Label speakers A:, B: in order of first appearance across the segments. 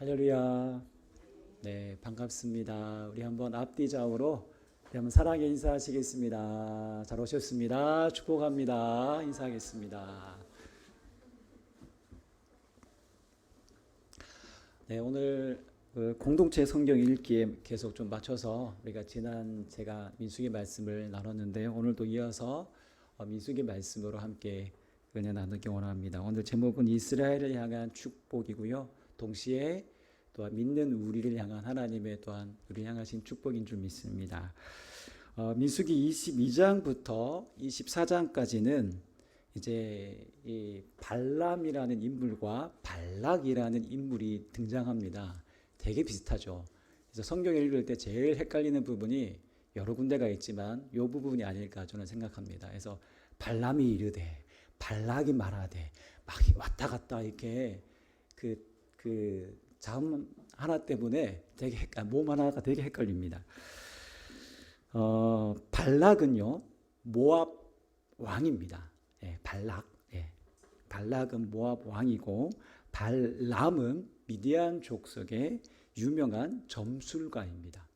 A: 할렐루야. 네, 반갑습니다. 우리 한번 앞뒤 좌우로 우리 한번 사랑의 인사하시겠습니다. 잘 오셨습니다. 축복합니다. 인사하겠습니다. 네, 오늘 공동체 성경 읽기에 계속 좀 맞춰서 우리가 제가 민수기 말씀을 나눴는데요. 오늘도 이어서 민수기 말씀으로 함께 은혜 나누기 원합니다. 오늘 제목은 이스라엘을 향한 축복이고요. 동시에 또한 믿는 우리를 향한 하나님의 또한 우리를 향하신 축복인 줄 믿습니다. 민수기 22장부터 24장까지는 이제 이 발람이라는 인물과 발락이라는 인물이 등장합니다. 되게 비슷하죠. 그래서 성경 읽을 때 제일 헷갈리는 부분이 여러 군데가 있지만 이 부분이 아닐까 저는 생각합니다. 그래서 발람이 이르되 발락이 말하되 막 왔다 갔다 이렇게 그 자음 하나 때문에 되게 몸 하나가 되게 헷갈립니다. 발락은요 모압 왕입니다. 예, 발락. 예. 발락은 모압 왕이고 발람은 미디안 족속의 유명한 점술가입니다.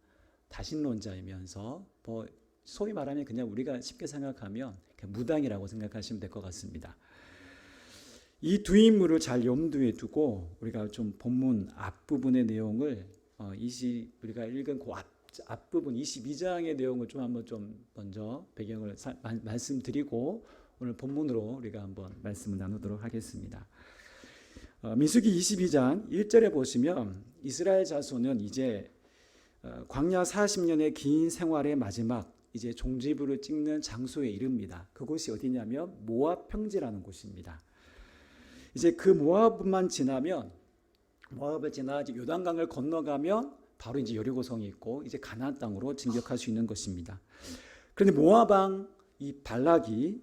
A: 다신론자이면서 뭐 소위 말하면 그냥 우리가 쉽게 생각하면 무당이라고 생각하시면 될 것 같습니다. 이 두 인물을 잘 염두에 두고 우리가 좀 본문 앞부분의 내용을 우리가 읽은 그 앞부분 22장의 내용을 좀 한번 좀 먼저 배경을 말씀드리고 오늘 본문으로 우리가 한번 말씀을 나누도록 하겠습니다. 민수기 22장 1절에 보시면 이스라엘 자손은 이제 광야 40년의 긴 생활의 마지막 이제 종지부를 찍는 장소에 이릅니다. 그곳이 어디냐면 모압 평지라는 곳입니다. 이제 그 모압만 지나면 모압을 지나 요단강을 건너가면 바로 이제 여리고성이 있고 이제 가나안 땅으로 진격할 수 있는 것입니다. 그런데 모압 왕 이 발락이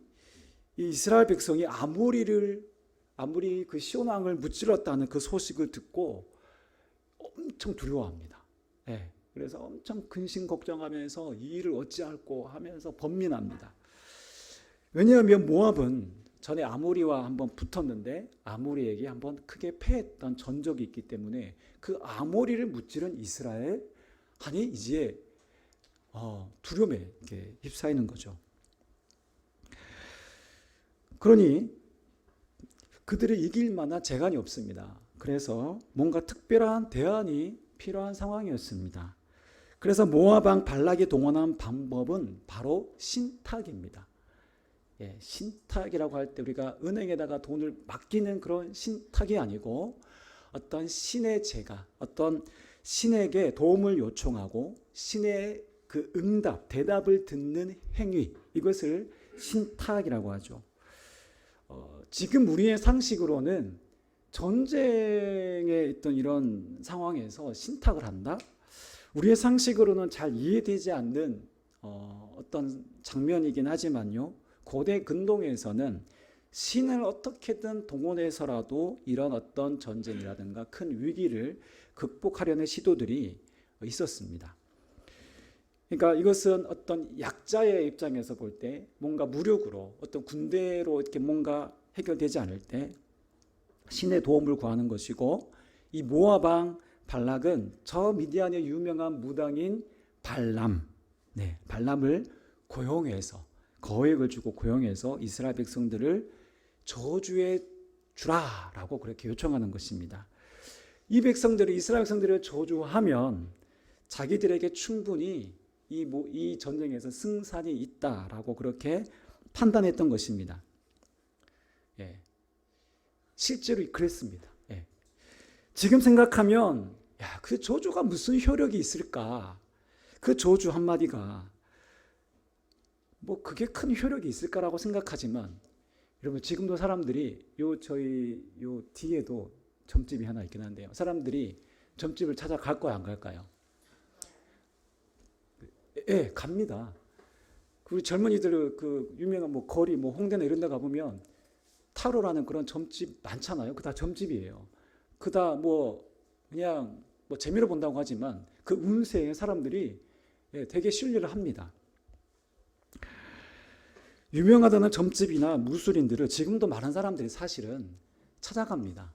A: 이 이스라엘 백성이 아모리 그 시온 왕을 무찔렀다는 그 소식을 듣고 엄청 두려워합니다. 네, 그래서 엄청 근심 걱정하면서 이 일을 어찌할꼬 하면서 번민합니다. 왜냐하면 모압은 전에 아모리와 한번 붙었는데 아모리에게 한번 크게 패했던 전적이 있기 때문에 그 아모리를 무찌른 이스라엘 아니 이제 두려움에 이렇게 휩싸이는 거죠. 그러니 그들을 이길 만한 재간이 없습니다. 그래서 뭔가 특별한 대안이 필요한 상황이었습니다. 그래서 모압 왕 발락이 동원한 방법은 바로 신탁입니다. 예, 신탁이라고 할 때 우리가 은행에다가 돈을 맡기는 그런 신탁이 아니고 어떤 신의 제가 어떤 신에게 도움을 요청하고 신의 그 응답, 대답을 듣는 행위 이것을 신탁이라고 하죠. 지금 우리의 상식으로는 전쟁에 있던 이런 상황에서 신탁을 한다? 우리의 상식으로는 잘 이해되지 않는 어떤 장면이긴 하지만요. 고대 근동에서는 신을 어떻게든 동원해서라도 이런 어떤 전쟁이라든가 큰 위기를 극복하려는 시도들이 있었습니다. 그러니까 이것은 어떤 약자의 입장에서 볼 때 뭔가 무력으로 어떤 군대로 이렇게 뭔가 해결되지 않을 때 신의 도움을 구하는 것이고 이 모압 왕 발락은 저 미디안의 유명한 무당인 발람, 네, 발람을 고용해서 거액을 주고 고용해서 이스라엘 백성들을 저주해 주라라고 그렇게 요청하는 것입니다. 이 백성들을 이스라엘 백성들을 저주하면 자기들에게 충분히 이 전쟁에서 승산이 있다라고 그렇게 판단했던 것입니다. 예. 실제로 그랬습니다. 예. 지금 생각하면 그 저주가 무슨 효력이 있을까? 그 저주 한마디가 뭐 그게 큰 효력이 있을까라고 생각하지만 여러분 지금도 사람들이 저희 뒤에도 점집이 하나 있긴 한데요. 사람들이 점집을 찾아갈 거야 안 갈까요? 예, 갑니다. 우리 젊은이들 그 유명한 뭐 거리 뭐 홍대나 이런 데 가보면 타로라는 그런 점집 많잖아요. 그 다 점집이에요. 그 다 뭐 그냥 뭐 재미로 본다고 하지만 그 운세에 사람들이 되게 신뢰를 합니다. 유명하다는 점집이나 무술인들을 지금도 많은 사람들이 사실은 찾아갑니다.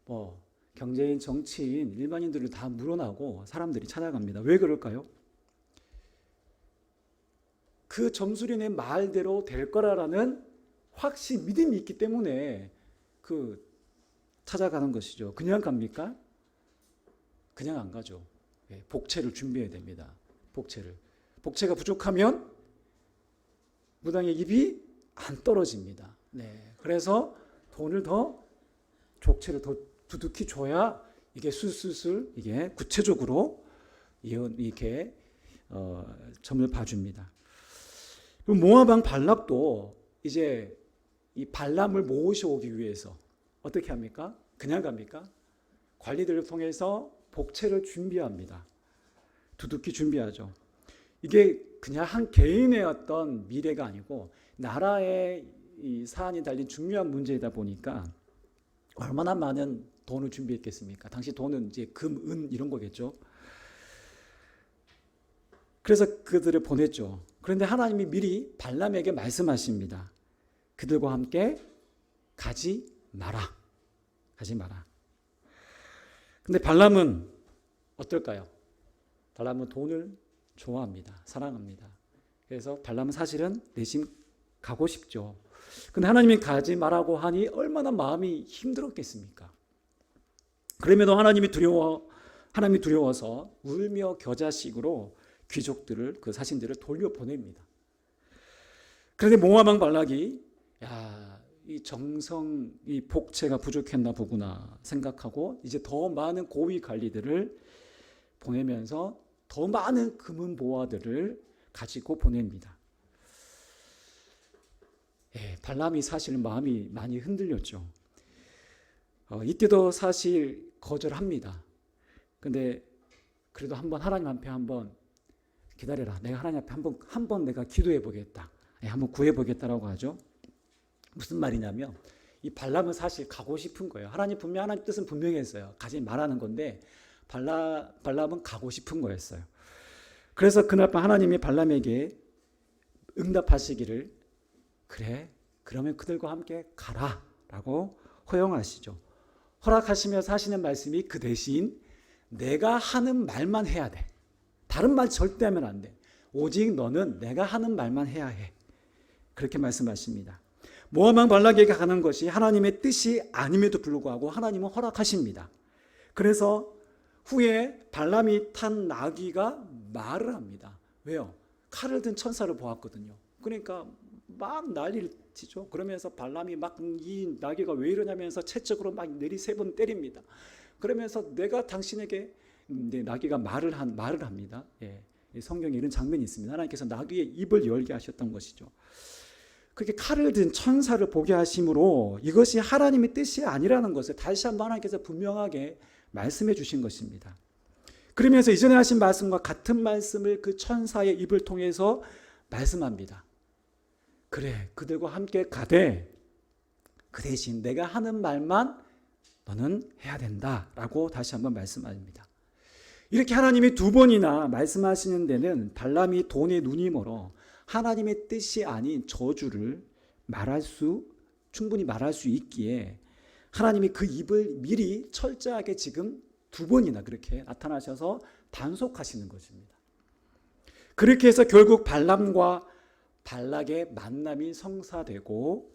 A: 뭐 경제인, 정치인, 일반인들을 다 물어나고 사람들이 찾아갑니다. 왜 그럴까요? 그 점술인의 말대로 될 거라는 확신, 믿음이 있기 때문에 찾아가는 것이죠. 그냥 갑니까? 그냥 안 가죠. 복채를 준비해야 됩니다. 복채가 부족하면 무당의 입이 안 떨어집니다. 그래서 돈을 복채를 더 두둑히 줘야 이게 술술술 이게 구체적으로 이렇게 점을 봐줍니다. 모압 왕 발락도 이제 이 발람을 모셔오기 위해서 어떻게 합니까? 그냥 갑니까? 관리들을 통해서 복채를 준비합니다. 두둑히 준비하죠. 이게 그냥 한 개인의 어떤 미래가 아니고 나라의 이 사안이 달린 중요한 문제이다 보니까 얼마나 많은 돈을 준비했겠습니까? 당시 돈은 이제 금, 은 이런 거겠죠. 그래서 그들을 보냈죠. 그런데 하나님이 미리 발람에게 말씀하십니다. 그들과 함께 가지 마라. 가지 마라. 근데 발람은 어떨까요? 발람은 돈을 좋아합니다. 사랑합니다. 그래서 발람은 사실은 내심 가고 싶죠. 근데 하나님이 가지 말라고 하니 얼마나 마음이 힘들었겠습니까? 그럼에도 하나님이 두려워서 울며 겨자식으로 귀족들을 그 사신들을 돌려보냅니다. 그런데 모압 왕 발락이 이 복채가 부족했나 보구나 생각하고 이제 더 많은 고위 관리들을 보내면서 더 많은 금은 보화들을 가지고 보냅니다. 발람이 사실 마음이 많이 흔들렸죠. 이때도 사실 거절합니다. 근데 그래도 하나님 앞에 한번 기다려라. 내가 하나님 앞에 한번 내가 기도해 보겠다. 한번 구해 보겠다라고 하죠. 무슨 말이냐면 이 발람은 사실 가고 싶은 거예요. 하나님 뜻은 분명히 했어요. 가지 말라는 건데 발람은 가고 싶은 거였어요. 그래서 그날 밤 하나님이 발람에게 응답하시기를 그래 그러면 그들과 함께 가라라고 허용하시죠. 허락하시면서 하시는 말씀이 그 대신 내가 하는 말만 해야 돼. 다른 말 절대 하면 안 돼. 오직 너는 내가 하는 말만 해야 해. 그렇게 말씀하십니다. 모압 왕 발락에게 가는 것이 하나님의 뜻이 아님에도 불구하고 하나님은 허락하십니다. 그래서 후에 발람이 탄 나귀가 말을 합니다. 왜요? 칼을 든 천사를 보았거든요. 그러니까 막 난리를 치죠. 그러면서 발람이 막 이 나귀가 왜 이러냐면서 채찍으로 막 내리 3번 때립니다. 그러면서 내가 당신에게 나귀가 말을 합니다. 성경에 이런 장면이 있습니다. 하나님께서 나귀의 입을 열게 하셨던 것이죠. 그렇게 칼을 든 천사를 보게 하심으로 이것이 하나님의 뜻이 아니라는 것을 다시 한번 하나님께서 분명하게 말씀해 주신 것입니다. 그러면서 이전에 하신 말씀과 같은 말씀을 그 천사의 입을 통해서 말씀합니다. 그래, 그들과 함께 가되 그 대신 내가 하는 말만 너는 해야 된다라고 다시 한번 말씀합니다. 이렇게 하나님이 2번이나 말씀하시는 데는 발람이 돈에 눈이 멀어 하나님의 뜻이 아닌 저주를 충분히 말할 수 있기에 하나님이 그 입을 미리 철저하게 지금 2번이나 그렇게 나타나셔서 단속하시는 것입니다. 그렇게 해서 결국 발람과 발락의 만남이 성사되고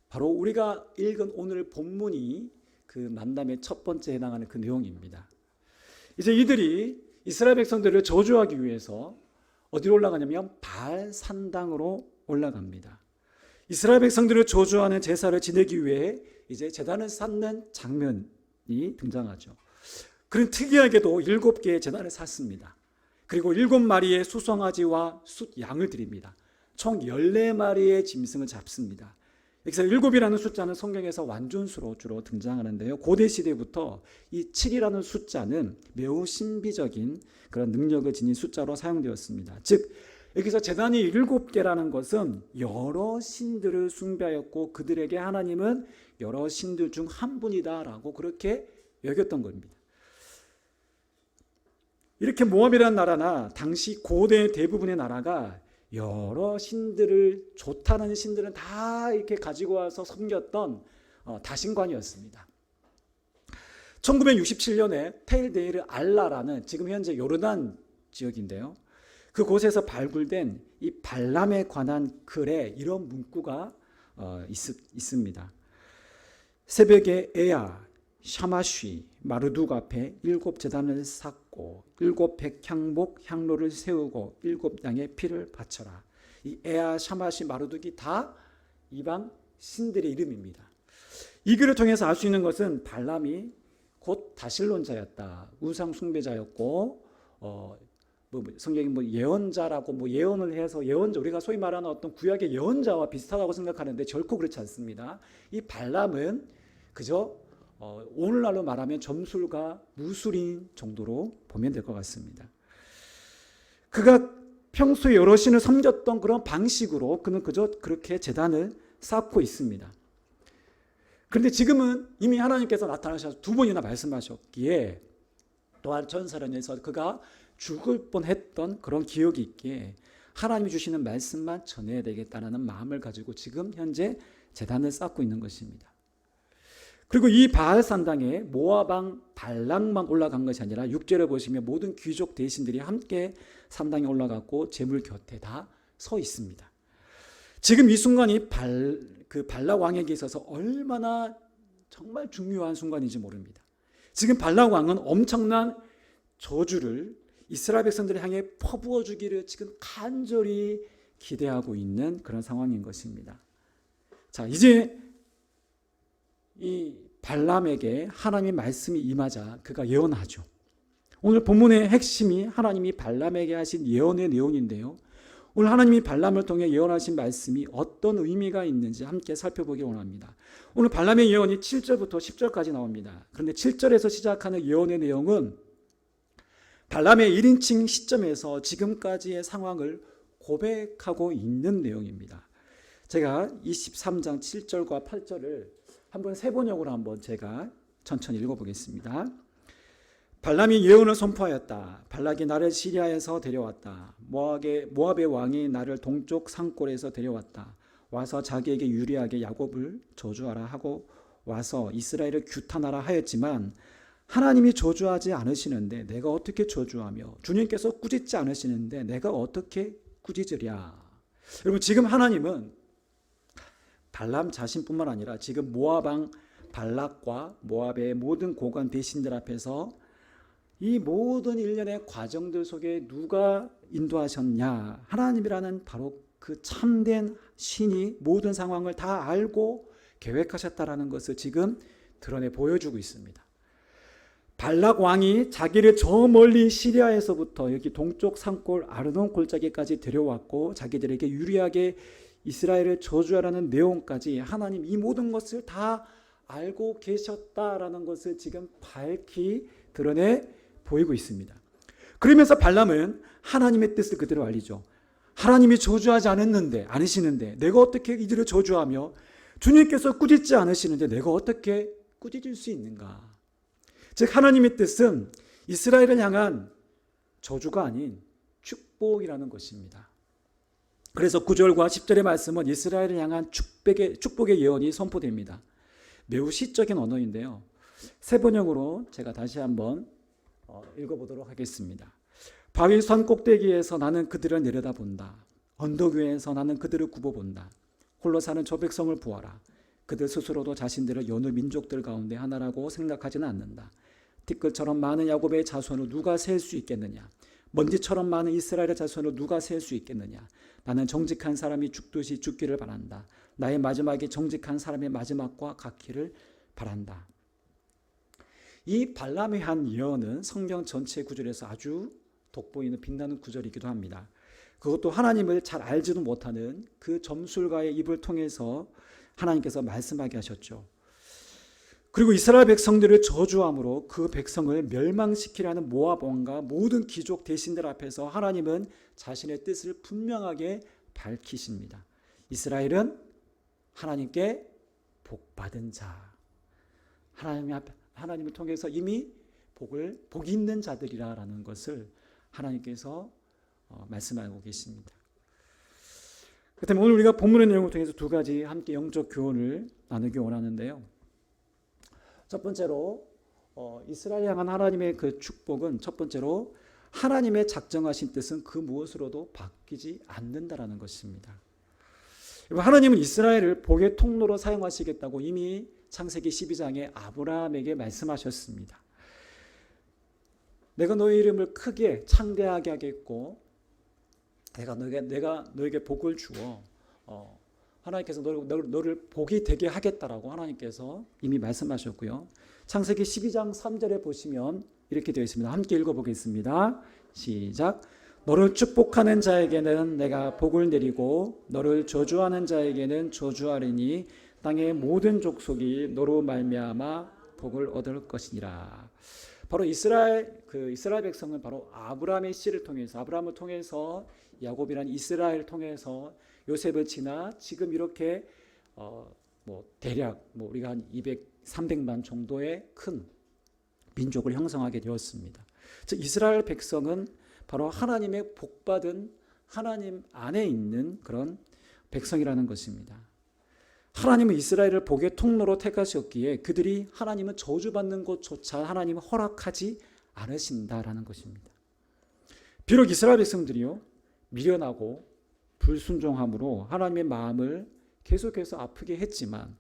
A: 바로 우리가 읽은 오늘 본문이 그 만남의 첫 번째 해당하는 그 내용입니다. 이제 이들이 이스라엘 백성들을 저주하기 위해서 어디로 올라가냐면 발산당으로 올라갑니다. 이스라엘 백성들을 저주하는 제사를 지내기 위해 이제 제단을 쌓는 장면이 등장하죠. 그런 특이하게도 7개의 제단을 쌓습니다. 그리고 7마리의 수송아지와 숫양을 드립니다. 총 14마리의 짐승을 잡습니다. 여기서 7이라는 숫자는 성경에서 완전수로 주로 등장하는데요. 고대 시대부터 이 7이라는 숫자는 매우 신비적인 그런 능력을 지닌 숫자로 사용되었습니다. 즉 여기서 제단이 7개라는 것은 여러 신들을 숭배하였고 그들에게 하나님은 여러 신들 중 한 분이다라고 그렇게 여겼던 겁니다. 이렇게 모압이라는 나라나 당시 고대 대부분의 나라가 여러 신들을 좋다는 신들은 다 이렇게 가지고 와서 섬겼던 다신관이었습니다. 1967년에 테일데일 알라라는 지금 현재 요르단 지역인데요. 그곳에서 발굴된 이 발람에 관한 글에 이런 문구가 있습니다. 새벽에 에야, 샤마쉬, 마르둑 앞에 7제단을 쌓고 700향목 향로를 세우고 7양의 피를 바쳐라. 이 에야, 샤마쉬, 마르둑이 다 이방 신들의 이름입니다. 이 글을 통해서 알 수 있는 것은 발람이 곧 다실론자였다. 우상 숭배자였고 성경이 예언자라고 예언을 해서 예언자, 우리가 소위 말하는 어떤 구약의 예언자와 비슷하다고 생각하는데 결코 그렇지 않습니다. 이 발람은 그저 오늘날로 말하면 점술가 무술인 정도로 보면 될 것 같습니다. 그가 평소에 여러 신을 섬겼던 그런 방식으로 그는 그저 그렇게 제단을 쌓고 있습니다. 그런데 지금은 이미 하나님께서 나타나셔서 2번이나 말씀하셨기에 또한 전사련에서 그가 죽을 뻔했던 그런 기억이 있기에 하나님이 주시는 말씀만 전해야 되겠다는 마음을 가지고 지금 현재 제단을 쌓고 있는 것입니다. 그리고 이 바알산당에 모압왕 발락만 올라간 것이 아니라 6절에 보시면 모든 귀족 대신들이 함께 산당에 올라갔고 제물 곁에 다 서 있습니다. 지금 이 순간이 발락 왕에게 있어서 얼마나 정말 중요한 순간인지 모릅니다. 지금 발락 왕은 엄청난 저주를 이스라엘 백성들을 향해 퍼부어 주기를 지금 간절히 기대하고 있는 그런 상황인 것입니다. 자, 이제 이 발람에게 하나님의 말씀이 임하자 그가 예언하죠. 오늘 본문의 핵심이 하나님이 발람에게 하신 예언의 내용인데요. 오늘 하나님이 발람을 통해 예언하신 말씀이 어떤 의미가 있는지 함께 살펴보기 원합니다. 오늘 발람의 예언이 7절부터 10절까지 나옵니다. 그런데 7절에서 시작하는 예언의 내용은 발람의 1인칭 시점에서 지금까지의 상황을 고백하고 있는 내용입니다. 제가 23장 7절과 8절을 한번 세번역으로 한번 제가 천천히 읽어보겠습니다. 발람이 예언을 선포하였다. 발락이 나를 시리아에서 데려왔다. 모압의 왕이 나를 동쪽 산골에서 데려왔다. 와서 자기에게 유리하게 야곱을 저주하라 하고 와서 이스라엘을 규탄하라 하였지만 하나님이 저주하지 않으시는데 내가 어떻게 저주하며 주님께서 꾸짖지 않으시는데 내가 어떻게 꾸짖으랴. 여러분, 지금 하나님은 발람 자신뿐만 아니라 지금 모압왕 발락과 모압의 모든 고관 대신들 앞에서 이 모든 일련의 과정들 속에 누가 인도하셨냐? 하나님이라는 바로 그 참된 신이 모든 상황을 다 알고 계획하셨다라는 것을 지금 드러내 보여주고 있습니다. 발락 왕이 자기를 저 멀리 시리아에서부터 여기 동쪽 산골 아르논 골짜기까지 데려왔고 자기들에게 유리하게 이스라엘을 저주하라는 내용까지 하나님 이 모든 것을 다 알고 계셨다라는 것을 지금 밝히 드러내 보이고 있습니다. 그러면서 발람은 하나님의 뜻을 그대로 알리죠. 하나님이 저주하지 않으시는데 내가 어떻게 이들을 저주하며 주님께서 꾸짖지 않으시는데 내가 어떻게 꾸짖을 수 있는가. 즉 하나님의 뜻은 이스라엘을 향한 저주가 아닌 축복이라는 것입니다. 그래서 9절과 10절의 말씀은 이스라엘을 향한 축복의 예언이 선포됩니다. 매우 시적인 언어인데요. 세번역으로 제가 다시 한번 읽어보도록 하겠습니다. 바위 산 꼭대기에서 나는 그들을 내려다본다. 언덕 위에서 나는 그들을 굽어본다. 홀로 사는 저 백성을 보아라. 그들 스스로도 자신들을 여느 민족들 가운데 하나라고 생각하지는 않는다. 티끌처럼 많은 야곱의 자손을 누가 셀 수 있겠느냐? 먼지처럼 많은 이스라엘의 자손을 누가 셀 수 있겠느냐? 나는 정직한 사람이 죽듯이 죽기를 바란다. 나의 마지막이 정직한 사람의 마지막과 같기를 바란다. 이 발람의 한 예언은 성경 전체 구절에서 아주 돋보이는 빛나는 구절이기도 합니다. 그것도 하나님을 잘 알지도 못하는 그 점술가의 입을 통해서 하나님께서 말씀하게 하셨죠. 그리고 이스라엘 백성들을 저주함으로 그 백성을 멸망시키라는 모압 왕과 모든 귀족 대신들 앞에서 하나님은 자신의 뜻을 분명하게 밝히십니다. 이스라엘은 하나님께 복받은 자, 하나님을 통해서 이미 복이 있는 자들이라는 것을 하나님께서 말씀하고 계십니다. 그렇다면 오늘 우리가 본문의 내용을 통해서 두 가지 함께 영적 교훈을 나누기 원하는데요. 첫 번째로 이스라엘 향한 하나님의 그 축복은 첫 번째로 하나님의 작정하신 뜻은 그 무엇으로도 바뀌지 않는다라는 것입니다. 하나님은 이스라엘을 복의 통로로 사용하시겠다고 이미 창세기 12장에 아브라함에게 말씀하셨습니다. 내가 너의 이름을 크게 창대하게 하겠고 내가 너에게 복을 주어 하나님께서 너를 복이 되게 하겠다라고 하나님께서 이미 말씀하셨고요. 창세기 12장 3절에 보시면 이렇게 되어 있습니다. 함께 읽어보겠습니다. 시작. 너를 축복하는 자에게는 내가 복을 내리고 너를 저주하는 자에게는 저주하리니 땅의 모든 족속이 너로 말미암아 복을 얻을 것이니라. 바로 이스라엘 백성은 바로 아브라함의 씨를 통해서 아브라함을 통해서 야곱이라는 이스라엘을 통해서 요셉을 지나 지금 이렇게 대략 우리가 한 300만 정도의 큰 민족을 형성하게 되었습니다. 즉 이스라엘 백성은 바로 하나님의 복받은 하나님 안에 있는 그런 백성이라는 것입니다. 하나님은 이스라엘을 복의 통로로 택하셨기에 그들이 하나님은 저주받는 것조차 하나님은 허락하지 않으신다라는 것입니다. 비록 이스라엘 백성들이요 미련하고 불순종함으로 하나님의 마음을 계속해서 아프게 했지만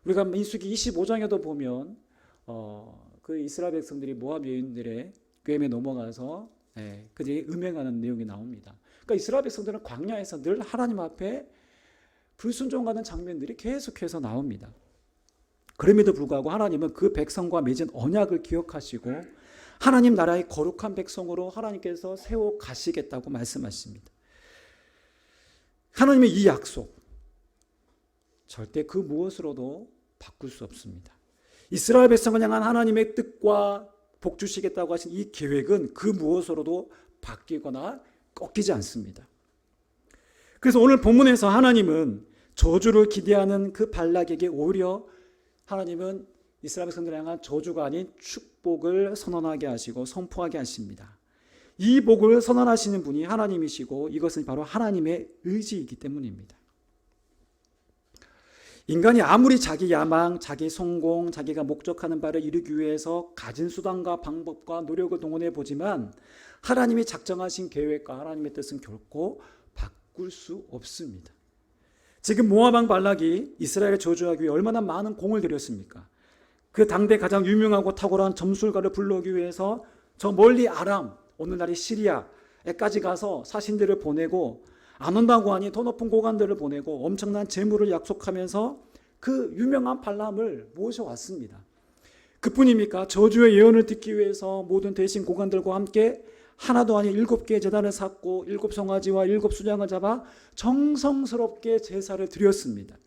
A: 우리가 민수기 25장에도 보면 그 이스라엘 백성들이 모압 여인들의 꾀임에 넘어가서 그들이 음행하는 내용이 나옵니다. 그러니까 이스라엘 백성들은 광야에서 늘 하나님 앞에 불순종하는 장면들이 계속해서 나옵니다. 그럼에도 불구하고 하나님은 그 백성과 맺은 언약을 기억하시고 하나님 나라의 거룩한 백성으로 하나님께서 세워 가시겠다고 말씀하십니다. 하나님의 이 약속 절대 그 무엇으로도 바꿀 수 없습니다. 이스라엘 백성을 향한 하나님의 뜻과 복 주시겠다고 하신 이 계획은 그 무엇으로도 바뀌거나 꺾이지 않습니다. 그래서 오늘 본문에서 하나님은 저주를 기대하는 그 발락에게 오히려 하나님은 이스라엘 백성들을 향한 저주가 아닌 축복을 선언하게 하시고 선포하게 하십니다. 이 복을 선언하시는 분이 하나님이시고 이것은 바로 하나님의 의지이기 때문입니다. 인간이 아무리 자기 야망, 자기 성공, 자기가 목적하는 바를 이루기 위해서 가진 수단과 방법과 노력을 동원해 보지만 하나님이 작정하신 계획과 하나님의 뜻은 결코 바꿀 수 없습니다. 지금 모압 왕 발락이 이스라엘을 저주하기 위해 얼마나 많은 공을 들였습니까? 그 당대 가장 유명하고 탁월한 점술가를 불러오기 위해서 저 멀리 아람, 오늘날의 시리아에까지 가서 사신들을 보내고 안 온다고 하니 더 높은 고관들을 보내고 엄청난 재물을 약속하면서 그 유명한 발람을 모셔왔습니다. 그뿐입니까? 저주의 예언을 듣기 위해서 모든 대신 고관들과 함께 하나도 아닌 7개의 제단을 쌓고 7송아지와 7수장을 잡아 정성스럽게 제사를 드렸습니다.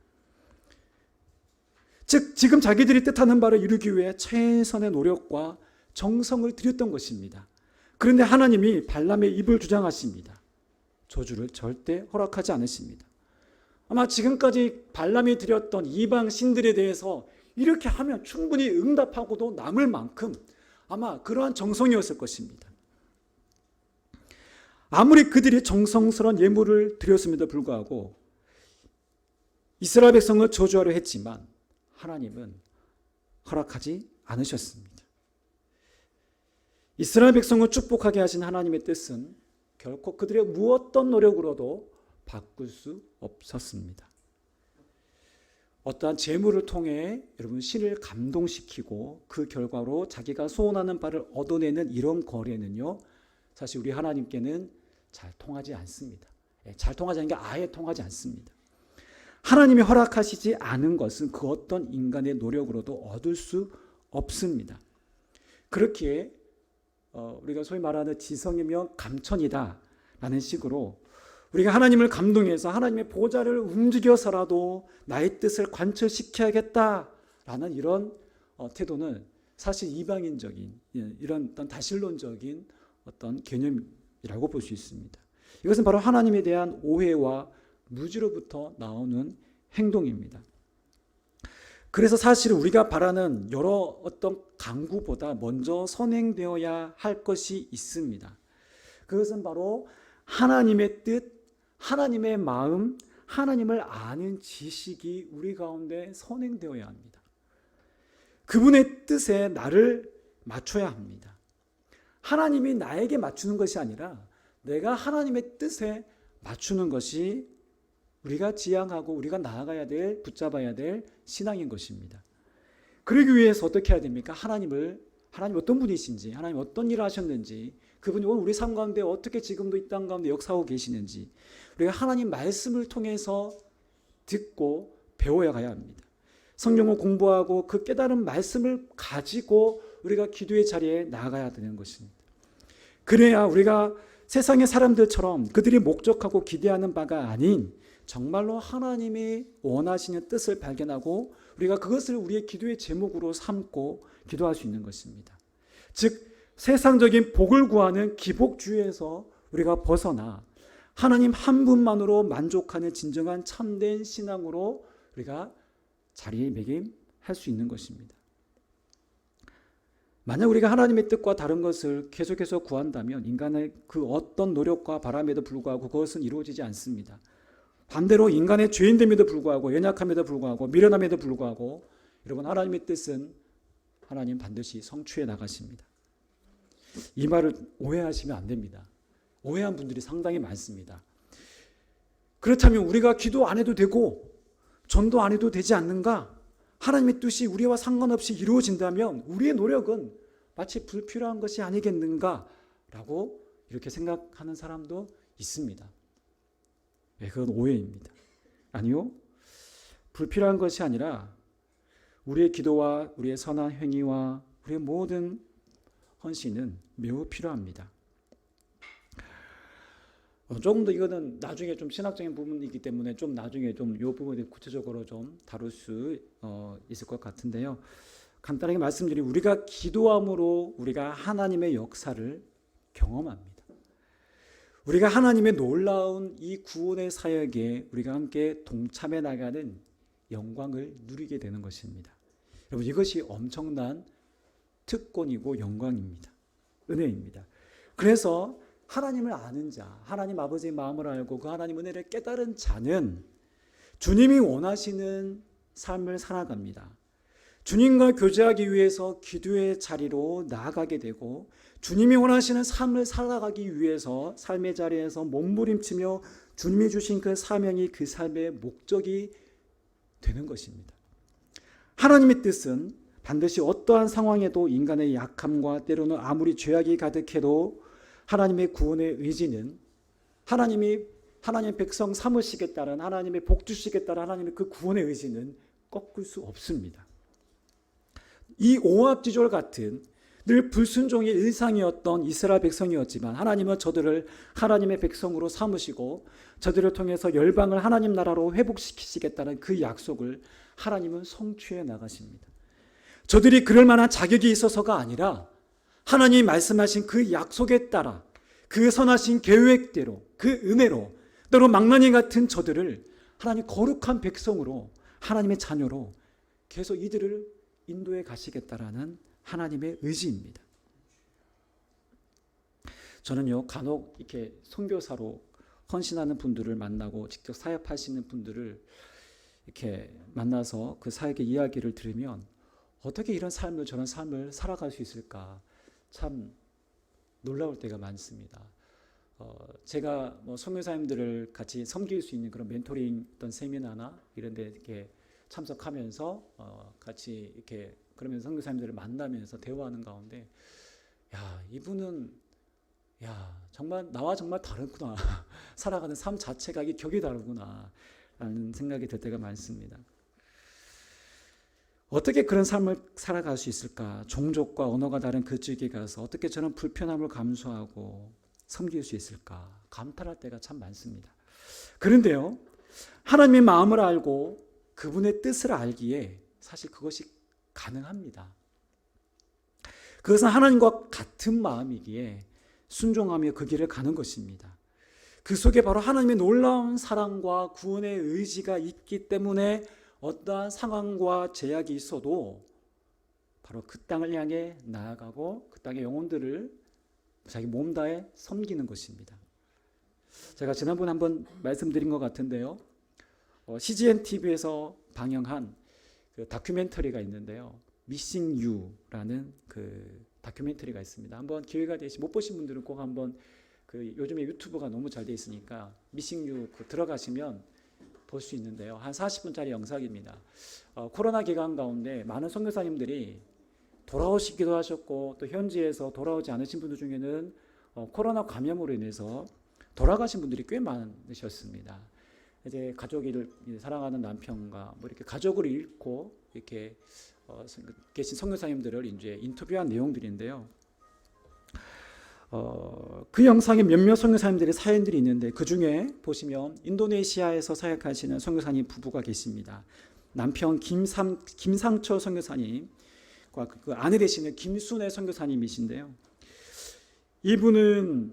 A: 즉 지금 자기들이 뜻하는 바를 이루기 위해 최선의 노력과 정성을 들였던 것입니다. 그런데 하나님이 발람의 입을 주장하십니다. 저주를 절대 허락하지 않으십니다. 아마 지금까지 발람이 드렸던 이방 신들에 대해서 이렇게 하면 충분히 응답하고도 남을 만큼 아마 그러한 정성이었을 것입니다. 아무리 그들이 정성스러운 예물을 드렸음에도 불구하고 이스라엘 백성을 저주하려 했지만 하나님은 허락하지 않으셨습니다. 이스라엘 백성을 축복하게 하신 하나님의 뜻은 결코 그들의 무엇던 노력으로도 바꿀 수 없었습니다. 어떠한 재물을 통해 여러분 신을 감동시키고 그 결과로 자기가 소원하는 바를 얻어내는 이런 거래는요, 사실 우리 하나님께는 잘 통하지 않습니다. 잘 통하지 않는 게 아예 통하지 않습니다. 하나님이 허락하시지 않은 것은 그 어떤 인간의 노력으로도 얻을 수 없습니다. 그렇기에 우리가 소위 말하는 지성이며 감천이다 라는 식으로 우리가 하나님을 감동해서 하나님의 보좌를 움직여서라도 나의 뜻을 관철시켜야겠다라는 이런 태도는 사실 이방인적인 이런 어떤 다신론적인 어떤 개념이라고 볼 수 있습니다. 이것은 바로 하나님에 대한 오해와 무지로부터 나오는 행동입니다. 그래서 사실 우리가 바라는 여러 어떤 강구보다 먼저 선행되어야 할 것이 있습니다. 그것은 바로 하나님의 뜻, 하나님의 마음, 하나님을 아는 지식이 우리 가운데 선행되어야 합니다. 그분의 뜻에 나를 맞춰야 합니다. 하나님이 나에게 맞추는 것이 아니라 내가 하나님의 뜻에 맞추는 것이 우리가 지향하고 우리가 나아가야 될, 붙잡아야 될 신앙인 것입니다. 그러기 위해서 어떻게 해야 됩니까? 하나님 어떤 분이신지, 하나님 어떤 일을 하셨는지, 그분이 오늘 우리 삶 가운데 어떻게 지금도 이 땅 가운데 역사하고 계시는지 우리가 하나님 말씀을 통해서 듣고 배워야 가야 합니다. 성경을 공부하고 그 깨달은 말씀을 가지고 우리가 기도의 자리에 나아가야 되는 것입니다. 그래야 우리가 세상의 사람들처럼 그들이 목적하고 기대하는 바가 아닌 정말로 하나님이 원하시는 뜻을 발견하고 우리가 그것을 우리의 기도의 제목으로 삼고 기도할 수 있는 것입니다. 즉 세상적인 복을 구하는 기복주의에서 우리가 벗어나 하나님 한 분만으로 만족하는 진정한 참된 신앙으로 우리가 자리매김할 수 있는 것입니다. 만약 우리가 하나님의 뜻과 다른 것을 계속해서 구한다면 인간의 그 어떤 노력과 바람에도 불구하고 그것은 이루어지지 않습니다. 반대로 인간의 죄인됨에도 불구하고 연약함에도 불구하고 미련함에도 불구하고 여러분 하나님의 뜻은 하나님 반드시 성취해 나가십니다. 이 말을 오해하시면 안 됩니다. 오해한 분들이 상당히 많습니다. 그렇다면 우리가 기도 안 해도 되고 전도 안 해도 되지 않는가? 하나님의 뜻이 우리와 상관없이 이루어진다면 우리의 노력은 마치 불필요한 것이 아니겠는가? 라고 이렇게 생각하는 사람도 있습니다. 네, 그건 오해입니다. 아니요. 불필요한 것이 아니라 우리의 기도와 우리의 선한 행위와 우리의 모든 헌신은 매우 필요합니다. 조금 더 이거는 나중에 좀 신학적인 부분이기 때문에 좀 나중에 좀 이 부분에 구체적으로 좀 다룰 수 있을 것 같은데요. 간단하게 말씀드리면 우리가 기도함으로 우리가 하나님의 역사를 경험합니다. 우리가 하나님의 놀라운 이 구원의 사역에 우리가 함께 동참해 나가는 영광을 누리게 되는 것입니다. 여러분 이것이 엄청난 특권이고 영광입니다. 은혜입니다. 그래서 하나님을 아는 자, 하나님 아버지의 마음을 알고 그 하나님 은혜를 깨달은 자는 주님이 원하시는 삶을 살아갑니다. 주님과 교제하기 위해서 기도의 자리로 나아가게 되고 주님이 원하시는 삶을 살아가기 위해서 삶의 자리에서 몸부림치며 주님이 주신 그 사명이 그 삶의 목적이 되는 것입니다. 하나님의 뜻은 반드시 어떠한 상황에도 인간의 약함과 때로는 아무리 죄악이 가득해도 하나님의 구원의 의지는 하나님의 백성 삼으시겠다는 하나님의 복 주시겠다는 하나님의 그 구원의 의지는 꺾을 수 없습니다. 이 오합지졸 같은 늘 불순종의 일상이었던 이스라엘 백성이었지만 하나님은 저들을 하나님의 백성으로 삼으시고 저들을 통해서 열방을 하나님 나라로 회복시키시겠다는 그 약속을 하나님은 성취해 나가십니다. 저들이 그럴 만한 자격이 있어서가 아니라 하나님이 말씀하신 그 약속에 따라 그 선하신 계획대로 그 은혜로 때로 망나니 같은 저들을 하나님 거룩한 백성으로 하나님의 자녀로 계속 이들을 인도해 가시겠다라는 하나님의 의지입니다. 저는요 간혹 이렇게 선교사로 헌신하는 분들을 만나고 직접 사역하시는 분들을 이렇게 만나서 그 사역의 이야기를 들으면 어떻게 이런 삶을 저런 삶을 살아갈 수 있을까 참 놀라울 때가 많습니다. 제가 뭐 선교사님들을 같이 섬길 수 있는 그런 멘토링 어떤 세미나나 이런 데 이렇게 참석하면서 같이 이렇게 그러면 선교사님들을 만나면서 대화하는 가운데 야, 이분은 정말 나와 정말 다르구나. 살아가는 삶 자체가 이 격이 다르구나 라는 생각이 들 때가 많습니다. 어떻게 그런 삶을 살아갈 수 있을까? 종족과 언어가 다른 그 지역에 가서 어떻게 저런 불편함을 감수하고 섬길 수 있을까? 감탄할 때가 참 많습니다. 그런데요, 하나님의 마음을 알고 그분의 뜻을 알기에 사실 그것이 가능합니다. 그것은 하나님과 같은 마음이기에 순종하며 그 길을 가는 것입니다. 그 속에 바로 하나님의 놀라운 사랑과 구원의 의지가 있기 때문에 어떠한 상황과 제약이 있어도 바로 그 땅을 향해 나아가고 그 땅의 영혼들을 자기 몸 다해 섬기는 것입니다. 제가 지난번에 한번 말씀드린 것 같은데요. CGN TV에서 방영한 그 다큐멘터리가 있는데요. Missing You라는 그 다큐멘터리가 있습니다. 한번 기회가 되시 못 보신 분들은 꼭 한번 그 요즘에 유튜브가 너무 잘 돼 있으니까 미싱유 들어가시면 볼 수 있는데요. 한 40분짜리 영상입니다. 코로나 기간 가운데 많은 선교사님들이 돌아오시기도 하셨고 또 현지에서 돌아오지 않으신 분들 중에는 코로나 감염으로 인해서 돌아가신 분들이 꽤 많으셨습니다. 이제 가족을 사랑하는 남편과 뭐 이렇게 가족을 잃고 이렇게 계신 선교사님들을 이제 인터뷰한 내용들인데요. 그 영상에 몇몇 선교사님들의 사연들이 있는데 그 중에 보시면 인도네시아에서 사역하시는 선교사님 부부가 계십니다. 남편 김상철 선교사님과 그 아내 되시는 김순애 선교사님이신데요. 이분은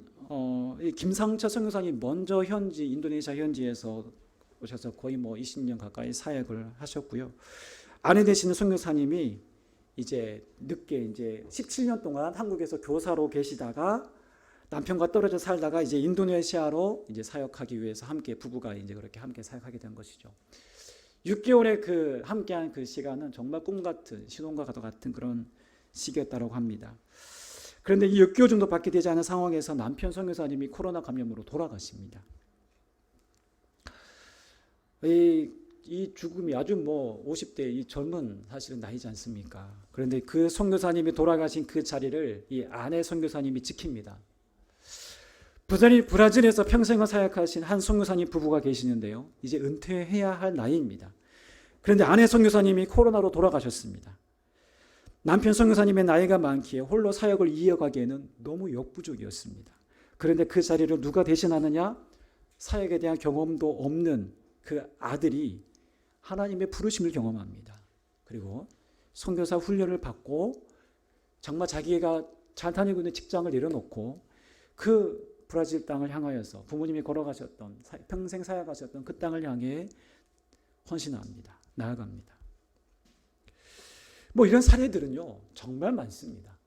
A: 김상철 선교사님 먼저 인도네시아 현지에서 오셔서 거의 뭐 20년 가까이 사역을 하셨고요. 아내 되시는 선교사님이 이제 늦게 이제 17년 동안 한국에서 교사로 계시다가 남편과 떨어져 살다가 이제 인도네시아로 이제 사역하기 위해서 함께 부부가 이제 그렇게 함께 사역하게 된 것이죠. 6개월의 그 함께한 그 시간은 정말 꿈 같은 신혼과 같은 그런 시기였다고 합니다. 그런데 이 6개월 정도 밖에 되지 않은 상황에서 남편 선교사님이 코로나 감염으로 돌아가십니다. 이 죽음이 아주 뭐 50대 이 젊은 사실은 나이지 않습니까? 그런데 그 선교사님이 돌아가신 그 자리를 이 아내 선교사님이 지킵니다. 브라질에서 평생을 사역하신 한 선교사님 부부가 계시는데요. 이제 은퇴해야 할 나이입니다. 그런데 아내 선교사님이 코로나로 돌아가셨습니다. 남편 선교사님의 나이가 많기에 홀로 사역을 이어가기에는 너무 역부족이었습니다. 그런데 그 자리를 누가 대신하느냐? 사역에 대한 경험도 없는 그 아들이 하나님의 부르심을 경험합니다. 그리고 선교사 훈련을 받고 정말 자기가 잘 다니고 있는 직장을 내려놓고 그 브라질 땅을 향하여서 부모님이 걸어가셨던 평생 사역하셨던 그 땅을 향해 헌신합니다. 나아갑니다. 뭐 이런 사례들은요 정말 많습니다.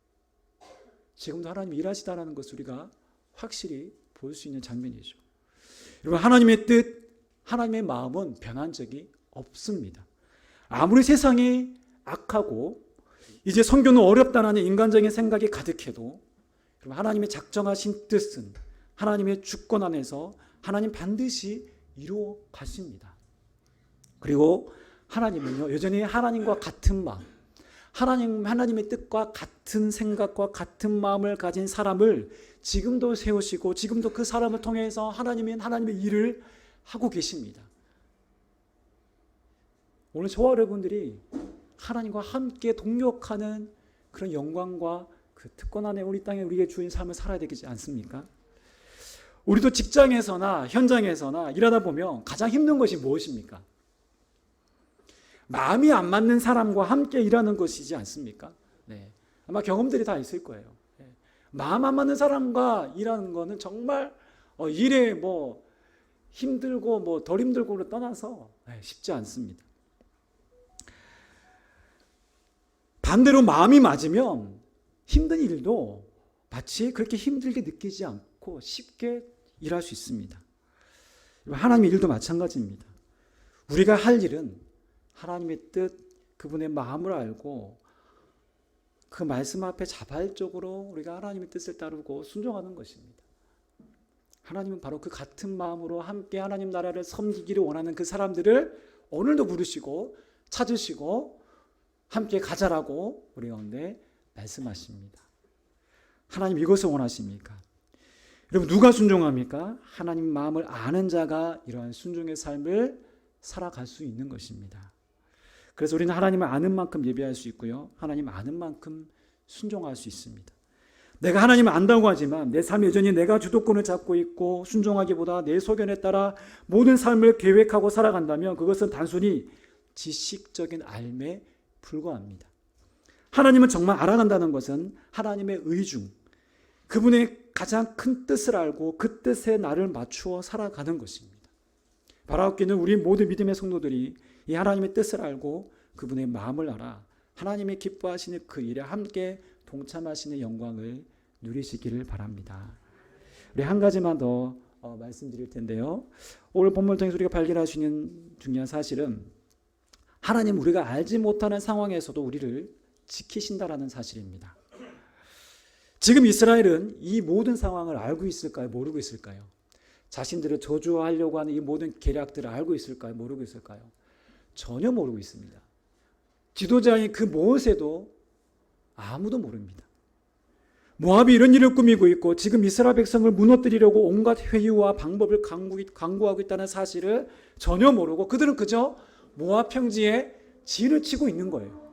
A: 지금도 하나님이 일하시다라는 것을 우리가 확실히 볼 수 있는 장면이죠. 여러분, 하나님의 뜻, 하나님의 마음은 변한 적이 없습니다. 아무리 세상이 악하고 이제 선교는 어렵다는 인간적인 생각이 가득해도 하나님의 작정하신 뜻은 하나님의 주권 안에서 하나님 반드시 이루어 가십니다. 그리고 하나님은요 여전히 하나님과 같은 마음, 하나님의 뜻과 같은 생각과 같은 마음을 가진 사람을 지금도 세우시고 지금도 그 사람을 통해서 하나님의 일을 하고 계십니다. 오늘 저와 여러분들이 하나님과 함께 동역하는 그런 영광과 그 특권 안에 우리 땅에 우리에게 주인 삶을 살아야 되지 않습니까? 우리도 직장에서나 현장에서나 일하다 보면 가장 힘든 것이 무엇입니까? 마음이 안 맞는 사람과 함께 일하는 것이지 않습니까? 네. 아마 경험들이 다 있을 거예요. 네. 마음 안 맞는 사람과 일하는 거는 정말 일에 뭐 힘들고 뭐 덜 힘들고를 떠나서 쉽지 않습니다. 반대로 마음이 맞으면 힘든 일도 마치 그렇게 힘들게 느끼지 않고 쉽게 일할 수 있습니다. 하나님의 일도 마찬가지입니다. 우리가 할 일은 하나님의 뜻, 그분의 마음을 알고 그 말씀 앞에 자발적으로 우리가 하나님의 뜻을 따르고 순종하는 것입니다. 하나님은 바로 그 같은 마음으로 함께 하나님 나라를 섬기기를 원하는 그 사람들을 오늘도 부르시고 찾으시고 함께 가자라고 우리 가운데 말씀하십니다. 하나님 이것을 원하십니까? 여러분, 누가 순종합니까? 하나님 마음을 아는 자가 이러한 순종의 삶을 살아갈 수 있는 것입니다. 그래서 우리는 하나님을 아는 만큼 예배할 수 있고요, 하나님 아는 만큼 순종할 수 있습니다. 내가 하나님을 안다고 하지만 내 삶이 여전히 내가 주도권을 잡고 있고 순종하기보다 내 소견에 따라 모든 삶을 계획하고 살아간다면 그것은 단순히 지식적인 알매 불과합니다. 하나님은 정말 알아간다는 것은 하나님의 의중, 그분의 가장 큰 뜻을 알고 그 뜻에 나를 맞추어 살아가는 것입니다. 바라옵기는 우리 모든 믿음의 성도들이 이 하나님의 뜻을 알고 그분의 마음을 알아 하나님의 기뻐하시는 그 일에 함께 동참하시는 영광을 누리시기를 바랍니다. 우리 한 가지만 더 말씀드릴 텐데요. 오늘 본문을 통해서 우리가 발견할 수 있는 중요한 사실은 하나님 우리가 알지 못하는 상황에서도 우리를 지키신다라는 사실입니다. 지금 이스라엘은 이 모든 상황을 알고 있을까요? 모르고 있을까요? 자신들을 저주하려고 하는 이 모든 계략들을 알고 있을까요? 모르고 있을까요? 전혀 모르고 있습니다. 지도자인 그 모세도 아무도 모릅니다. 모압이 이런 일을 꾸미고 있고 지금 이스라엘 백성을 무너뜨리려고 온갖 회유와 방법을 강구하고 있다는 사실을 전혀 모르고 그들은 그저 모압 평지에 진을 치고 있는 거예요.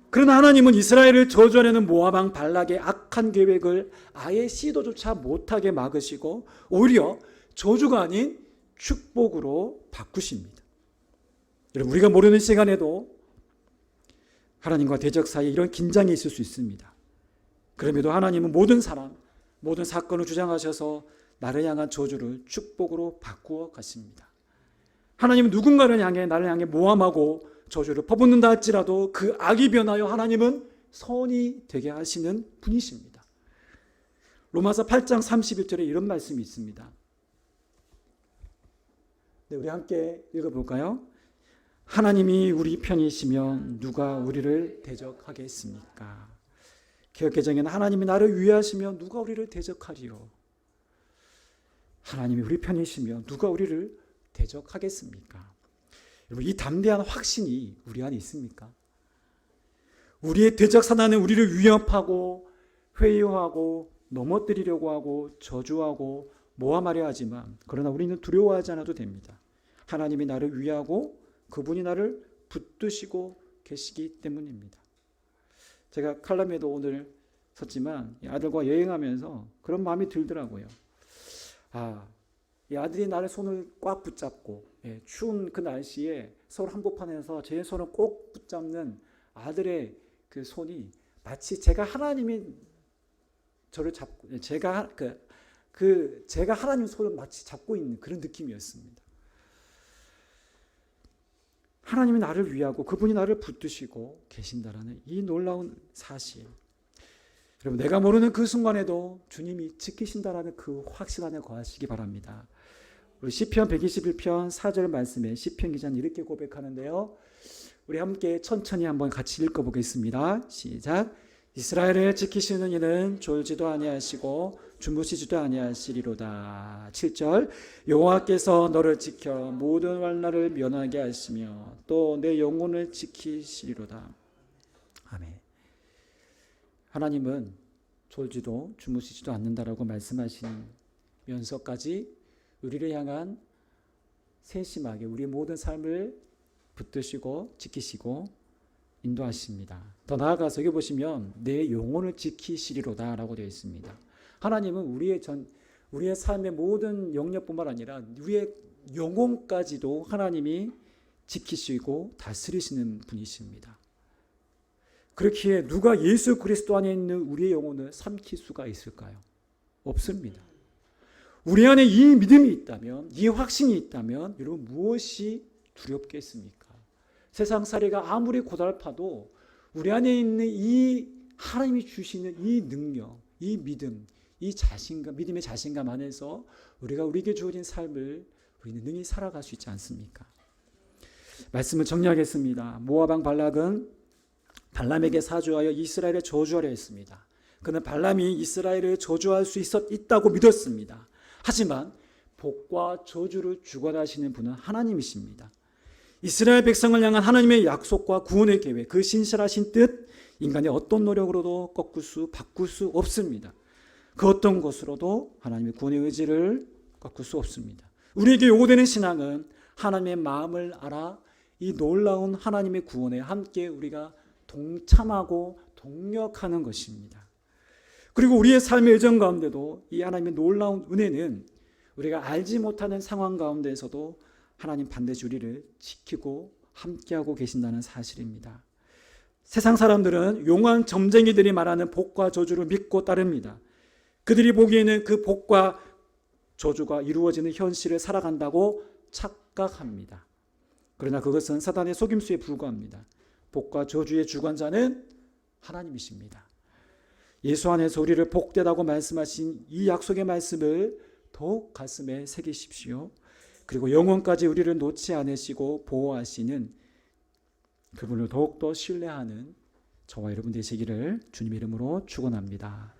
A: 그러나 하나님은 이스라엘을 저주하려는 모압 왕 발락의 악한 계획을 아예 시도조차 못하게 막으시고 오히려 저주가 아닌 축복으로 바꾸십니다. 여러분, 우리가 모르는 시간에도 하나님과 대적 사이에 이런 긴장이 있을 수 있습니다. 그럼에도 하나님은 모든 사람, 모든 사건을 주장하셔서 나를 향한 저주를 축복으로 바꾸어 가십니다. 하나님은 누군가를 향해 나를 향해 모함하고 저주를 퍼붓는다 할지라도 그 악이 변하여 하나님은 선이 되게 하시는 분이십니다. 로마서 8장 31절에 이런 말씀이 있습니다. 네, 우리 함께 읽어볼까요? 하나님이 우리 편이시면 누가 우리를 대적하겠습니까? 개역개정에는 하나님이 나를 위하시면 누가 우리를 대적하리요? 하나님이 우리 편이시면 누가 우리를 대적하겠습니까? 여러분, 이 담대한 확신이 우리 안에 있습니까? 우리의 대적 사단은 우리를 위협하고 회유하고 넘어뜨리려고 하고 저주하고 모함하려 하지만 그러나 우리는 두려워하지 않아도 됩니다. 하나님이 나를 위하고 그분이 나를 붙드시고 계시기 때문입니다. 제가 칼럼에도 오늘 썼지만 아들과 여행하면서 그런 마음이 들더라고요. 이 아들이 나를 손을 꽉 붙잡고 추운 그 날씨에 서울 한복판에서 제 손을 꼭 붙잡는 아들의 그 손이 마치 제가 하나님이 저를 잡고 제가 하나님 손을 마치 잡고 있는 그런 느낌이었습니다. 하나님이 나를 위하고 그분이 나를 붙드시고 계신다라는 이 놀라운 사실. 여러분, 내가 모르는 그 순간에도 주님이 지키신다라는 그 확신 안에 거하시기 바랍니다. 우리 시편 121편 4절 말씀에 시편 기자는 이렇게 고백하는데요. 우리 함께 천천히 한번 같이 읽어보겠습니다. 시작. 이스라엘을 지키시는 이는 졸지도 아니하시고 주무시지도 아니하시리로다. 7절. 여호와께서 너를 지켜 모든 환난을 면하게 하시며 또 내 영혼을 지키시리로다. 아멘. 하나님은 졸지도 주무시지도 않는다라고 말씀하시면서까지 우리를 향한 세심하게 우리의 모든 삶을 붙드시고 지키시고 인도하십니다. 더 나아가서 여기 보시면 내 영혼을 지키시리로다 라고 되어 있습니다. 하나님은 우리의 삶의 모든 영역뿐만 아니라 우리의 영혼까지도 하나님이 지키시고 다스리시는 분이십니다. 그렇기에 누가 예수 그리스도 안에 있는 우리의 영혼을 삼킬 수가 있을까요? 없습니다. 우리 안에 이 믿음이 있다면, 이 확신이 있다면 여러분 무엇이 두렵겠습니까? 세상살이가 아무리 고달파도 우리 안에 있는 이 하나님이 주시는 이 능력, 이 믿음, 이 자신감, 믿음의 자신감 안에서 우리가 우리에게 주어진 삶을 우리는 능히 살아갈 수 있지 않습니까? 말씀을 정리하겠습니다. 모압 왕 발락은 발람에게 사주하여 이스라엘을 저주하려 했습니다. 그는 발람이 이스라엘을 저주할 수 있다고 믿었습니다. 하지만 복과 저주를 주관하시는 분은 하나님이십니다. 이스라엘 백성을 향한 하나님의 약속과 구원의 계획, 그 신실하신 뜻, 인간의 어떤 노력으로도 바꿀 수 없습니다. 그 어떤 것으로도 하나님의 구원의 의지를 바꿀 수 없습니다. 우리에게 요구되는 신앙은 하나님의 마음을 알아 이 놀라운 하나님의 구원에 함께 우리가 동참하고 동력하는 것입니다. 그리고 우리의 삶의 여정 가운데도 이 하나님의 놀라운 은혜는 우리가 알지 못하는 상황 가운데에서도 하나님 반드시 우리를 지키고 함께하고 계신다는 사실입니다. 세상 사람들은 용한 점쟁이들이 말하는 복과 저주를 믿고 따릅니다. 그들이 보기에는 그 복과 저주가 이루어지는 현실을 살아간다고 착각합니다. 그러나 그것은 사단의 속임수에 불과합니다. 복과 저주의 주관자는 하나님이십니다. 예수 안에서 우리를 복되다고 말씀하신 이 약속의 말씀을 더욱 가슴에 새기십시오. 그리고 영원까지 우리를 놓지 않으시고 보호하시는 그분을 더욱더 신뢰하는 저와 여러분 되시기를 주님의 이름으로 축원합니다.